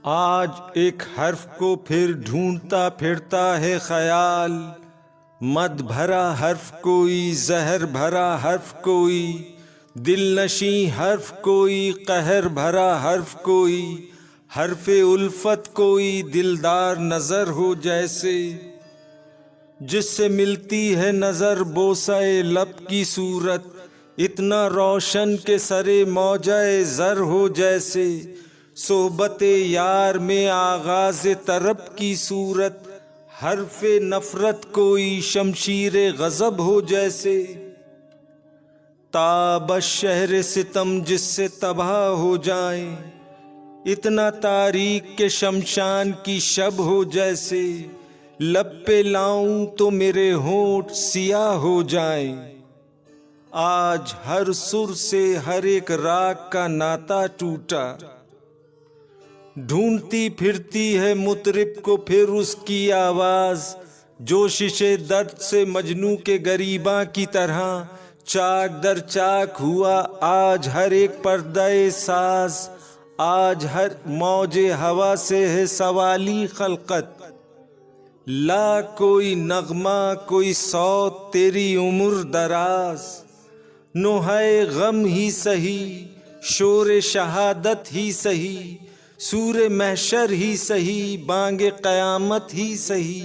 आज एक हर्फ को फिर ढूंढता फिरता है ख्याल, मद भरा हर्फ कोई, जहर भरा हर्फ कोई, दिल नशी हर्फ कोई, कहर भरा हर्फ कोई, हर्फे उल्फत कोई, दिलदार नजर हो जैसे, जिससे मिलती है नजर बोसाए लब की सूरत, इतना रोशन के सरे मौजाए जर हो जैसे, सोबते यार में आगाज तरब की सूरत, हर्फे नफरत कोई, शमशीरे गजब हो जैसे, ताब शहर सितम जिससे तबाह हो जाए, इतना तारीख के शमशान की शब हो जैसे, लब पे लाऊं तो मेरे होंठ सियाह हो जाएं। आज हर सुर से हर एक राग का नाता टूटा, ढूंढती फिरती है मुतरिब को फिर उसकी आवाज, जो शीशे दर्द से मजनू के गरीबा की तरह चाक दर चाक हुआ आज हर एक पर्दाए साज, आज हर मौजे हवा से है सवाली खलकत, ला कोई नगमा कोई सौत तेरी उम्र दराज, नोहाए गम ही सही, शोर शहादत ही सही, सूरे महशर ही सही, बांगे क़यामत ही सही,